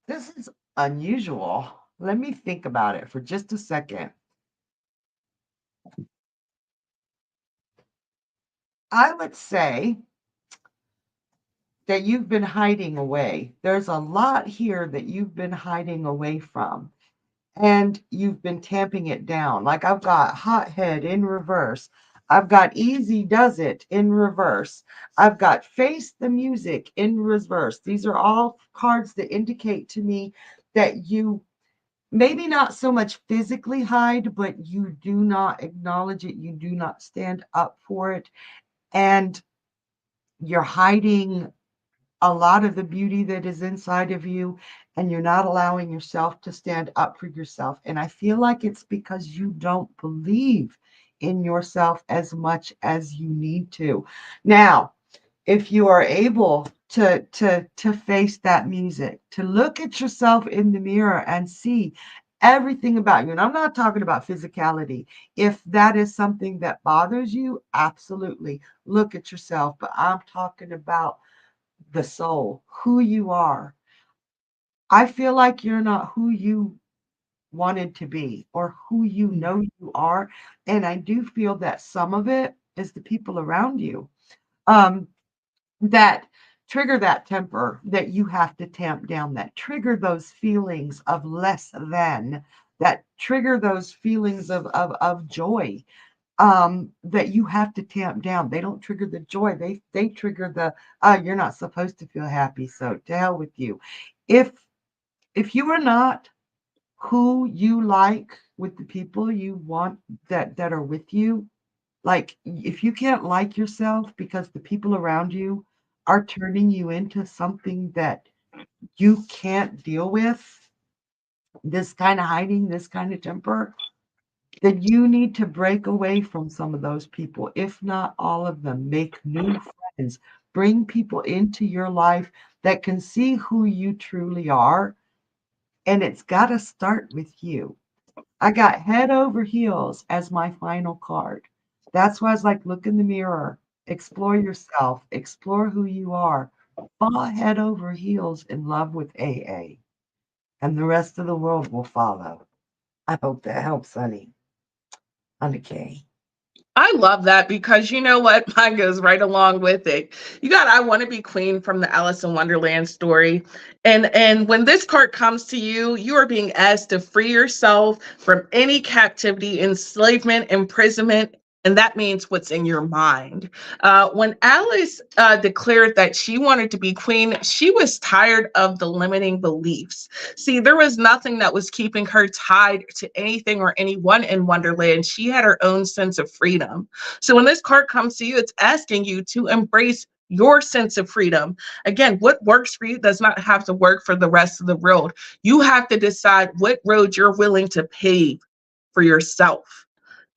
this is unusual. Let me think about it for just a second. I would say that you've been hiding away. There's a lot here that you've been hiding away from, and you've been tamping it down. Like I've got hothead in reverse. I've got easy does it in reverse. I've got face the music in reverse. These are all cards that indicate to me that you maybe not so much physically hide, but you do not acknowledge it. You do not stand up for it. And you're hiding a lot of the beauty that is inside of you, and you're not allowing yourself to stand up for yourself. And I feel like it's because you don't believe in yourself as much as you need to. Now, if you are able to face that music, to look at yourself in the mirror and see everything about you, and I'm not talking about physicality. If that is something that bothers you, absolutely look at yourself, but I'm talking about the soul, who you are. I feel like you're not who you wanted to be or who you know you are. And I do feel that some of it is the people around you that trigger that temper that you have to tamp down, that trigger those feelings of less than, that trigger those feelings of joy. that you have to tamp down. They don't trigger the joy. They trigger the you're not supposed to feel happy, so to hell with you. If you are not who you like with the people you want that are with you, like if you can't like yourself because the people around you are turning you into something that you can't deal with, this kind of hiding, this kind of temper, then you need to break away from some of those people, if not all of them. Make new friends, bring people into your life that can see who you truly are. And it's got to start with you. I got head over heels as my final card. That's why I was like, look in the mirror, explore yourself, explore who you are, fall head over heels in love with AA, and the rest of the world will follow. I hope that helps, honey. Okay. I love that because you know what? Mine goes right along with it. You got I Want to Be Queen from the Alice in Wonderland story. And when this card comes to you, you are being asked to free yourself from any captivity, enslavement, imprisonment. And that means what's in your mind. When Alice declared that she wanted to be queen, she was tired of the limiting beliefs. See, there was nothing that was keeping her tied to anything or anyone in Wonderland. She had her own sense of freedom. So when this card comes to you, it's asking you to embrace your sense of freedom. Again, what works for you does not have to work for the rest of the world. You have to decide what road you're willing to pave for yourself.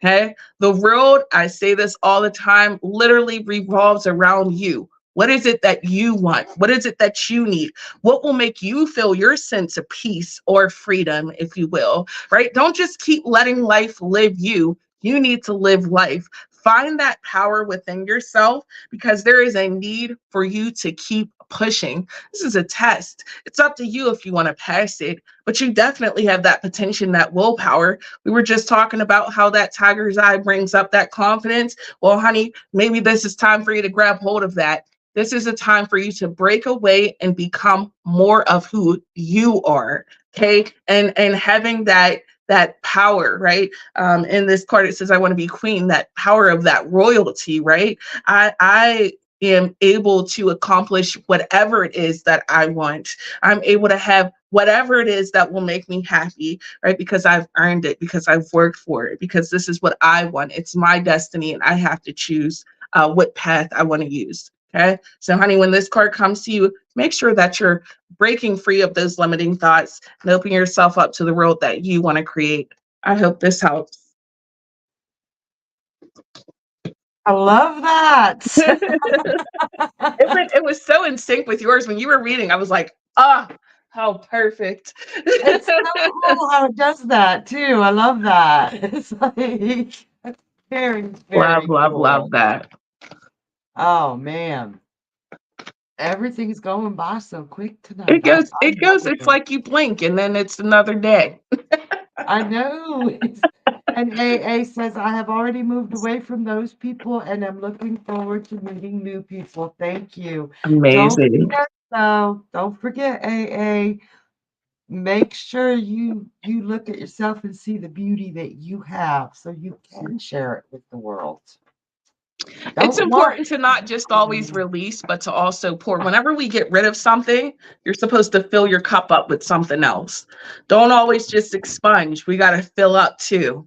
Okay. The world, I say this all the time, literally revolves around you. What is it that you want? What is it that you need? What will make you feel your sense of peace or freedom, if you will, right? Don't just keep letting life live you. You need to live life. Find that power within yourself because there is a need for you to keep pushing. This is a test. It's up to you if you want to pass it, but you definitely have that potential, that willpower. We were just talking about how that tiger's eye brings up that confidence. Well, honey, maybe this is time for you to grab hold of that. This is a time for you to break away and become more of who you are. Okay. And having that power, right? In this card, it says, I want to be queen, that power of that royalty, right? I am able to accomplish whatever it is that I want. I'm able to have whatever it is that will make me happy, right? Because I've earned it, because I've worked for it, because this is what I want. It's my destiny, and I have to choose what path I want to use. Okay. So, honey, when this card comes to you, make sure that you're breaking free of those limiting thoughts and opening yourself up to the world that you want to create. I hope this helps. I love that. It was so in sync with yours when you were reading. I was like, how perfect. It's so cool how it does that too. I love that. It's like very, Love, very love, love cool. that. Oh man. Everything's going by so quick tonight. It I'm goes, it goes, loving it's it. like you blink and then it's another day. I know. And AA says, I have already moved away from those people and I'm looking forward to meeting new people. Thank you. Don't Amazing. forget, though, don't forget, AA. Make sure you look at yourself and see the beauty that you have so you can share it with the world. It's Don't want important to not just always release, but to also pour. Whenever we get rid of something, you're supposed to fill your cup up with something else. Don't always just expunge. We got to fill up too.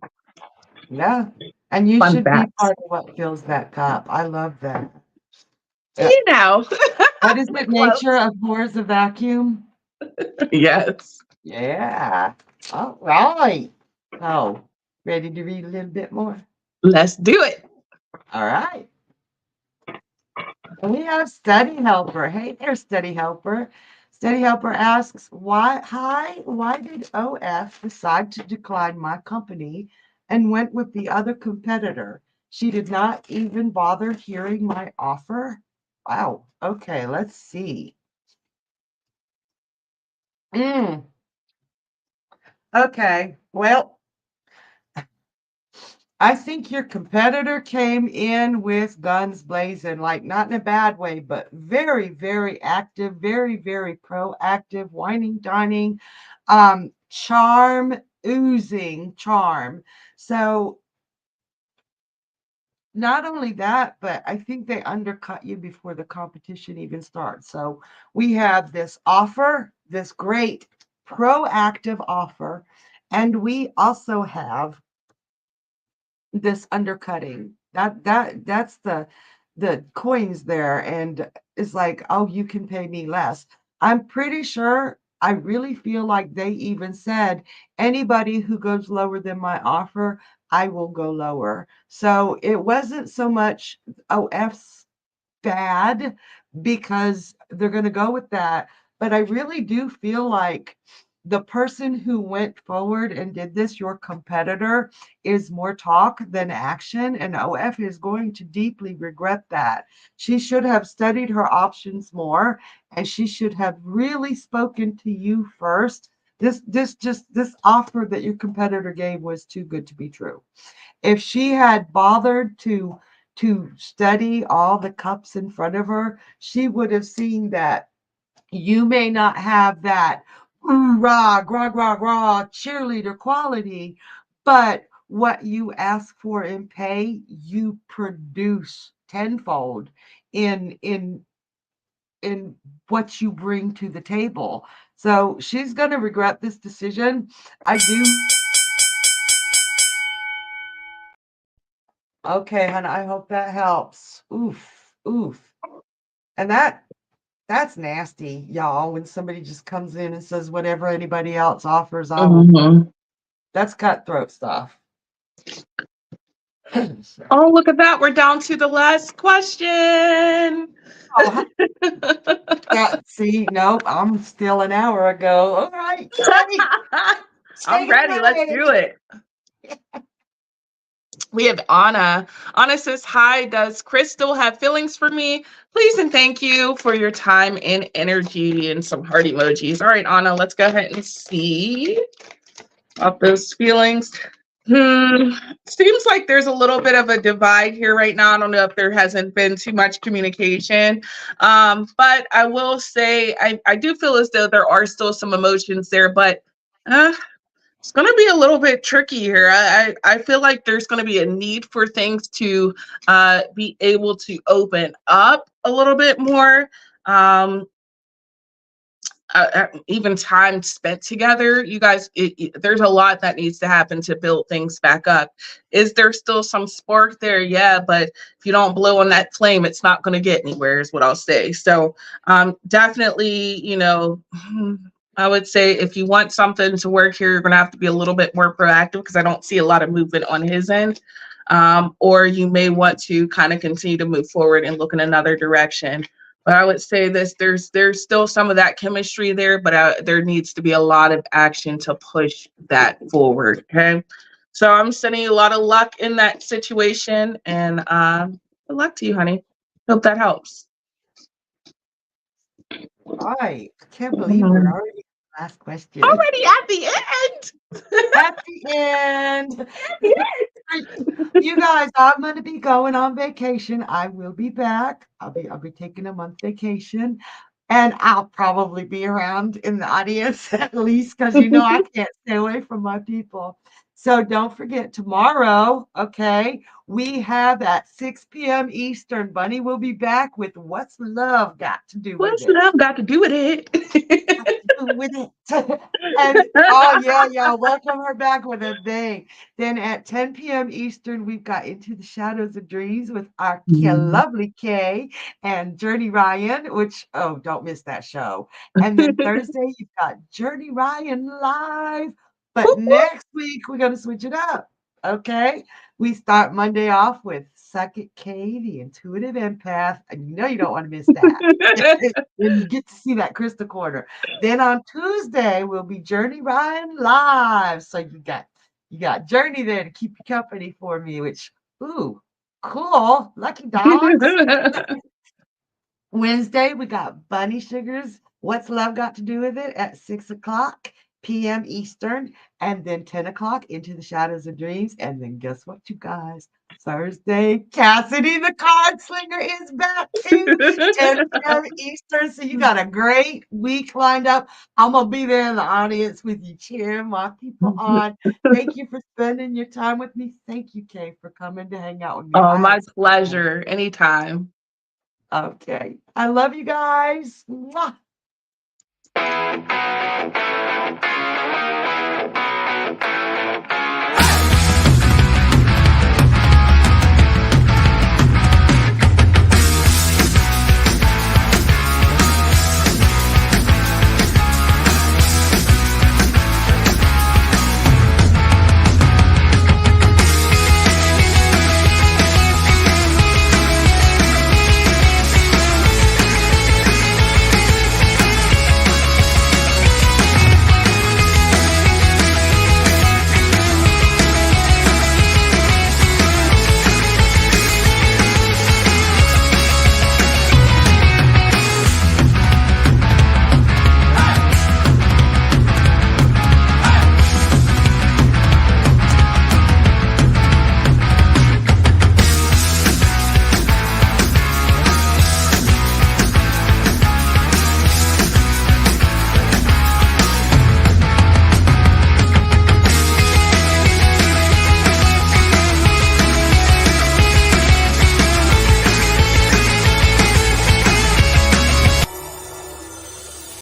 yeah. And you Fun should be facts. part of what fills that cup. I love that. Yeah. You know. What is it? Nature abhors a vacuum? Yes. Yeah. All right. Oh, ready to read a little bit more? Let's do it. All right. We have Study Helper. Hey there, Study Helper. Study Helper asks, why did OF decide to decline my company and went with the other competitor? She did not even bother hearing my offer. Wow. Okay, let's see. Mm, okay. Well, I think your competitor came in with guns blazing, like not in a bad way, but very, very active, very, very proactive, whining, dining, charm, oozing charm. So not only that, but I think they undercut you before the competition even starts. So we have this offer, this great proactive offer, and we also have this undercutting. That's the coins there, and it's like, oh, you can pay me less. I'm pretty sure, I really feel like they even said anybody who goes lower than my offer, I will go lower. So it wasn't so much OF's bad because they're going to go with that. But I really do feel like the person who went forward and did this, your competitor, is more talk than action. And OF is going to deeply regret that. She should have studied her options more, and she should have really spoken to you first. This offer that your competitor gave was too good to be true. If she had bothered to study all the cups in front of her, she would have seen that you may not have that rah, rah, rah, rah, cheerleader quality, but what you ask for in pay, you produce tenfold in what you bring to the table. So she's going to regret this decision. I do. Okay, hon, I hope that helps. Oof, oof. And that's nasty, y'all, when somebody just comes in and says whatever anybody else offers, I will. Mhm. That's cutthroat stuff. Oh, look at that. We're down to the last question. Oh, see, nope, I'm still an hour ago. All right, ready? I'm Take it ready. Let's away. do it. We have Anna. Anna says, hi, does Crystal have feelings for me? Please and thank you for your time and energy, and some heart emojis. All right, Anna, let's go ahead and see about those feelings. Seems like there's a little bit of a divide here right now. I don't know if there hasn't been too much communication. But I will say I do feel as though there are still some emotions there, but it's going to be a little bit tricky here. I feel like there's going to be a need for things to be able to open up a little bit more. Even time spent together, you guys, there's a lot that needs to happen to build things back up. Is there still some spark there? Yeah, but if you don't blow on that flame, it's not going to get anywhere, is what I'll say. So definitely, I would say if you want something to work here, you're going to have to be a little bit more proactive, because I don't see a lot of movement on his end. Or you may want to kind of continue to move forward and look in another direction. But I would say this: there's still some of that chemistry there, but there needs to be a lot of action to push that forward. Okay, so I'm sending you a lot of luck in that situation, and good luck to you, honey. Hope that helps. Right. I can't believe we're Mhm. already at the last question. Already at the end. At the end. You guys, I'm going to be going on vacation. I will be back. I'll be taking a month vacation, and I'll probably be around in the audience at least, because I can't stay away from my people. So don't forget tomorrow, okay? We have at 6 p.m. Eastern. Bunny will be back with What's Love Got to Do with What's It? love got to do with it? With it. And oh yeah, welcome her back with a bang. Then at 10 p.m. Eastern, we've got Into the Shadows of Dreams with our Mhm. lovely Kay and Journey Ryan, which, oh, don't miss that show. And then Thursday, you've got Journey Ryan live. But Whoop, whoop. next week, we're going to switch it up. Okay. We start Monday off with Second K, the intuitive empath. And you don't want to miss that. And you get to see that crystal quarter. Then on Tuesday will be Journey Ryan live. So you got Journey there to keep you company for me, which, ooh, cool. Lucky dogs. Wednesday, we got Bunny Sugars. What's Love Got to Do with It at 6 o'clock p.m. Eastern, and then 10 o'clock Into the Shadows of Dreams. And then guess what, you guys? Thursday, Cassidy the Card Slinger is back too, 10 p.m. Eastern. So you got a great week lined up. I'm gonna be there in the audience with you, cheering my people on. Thank you for spending your time with me. Thank you, Kay, for coming to hang out with me. Oh, I my had so much fun. pleasure. Anytime. Okay, I love you guys. Mwah.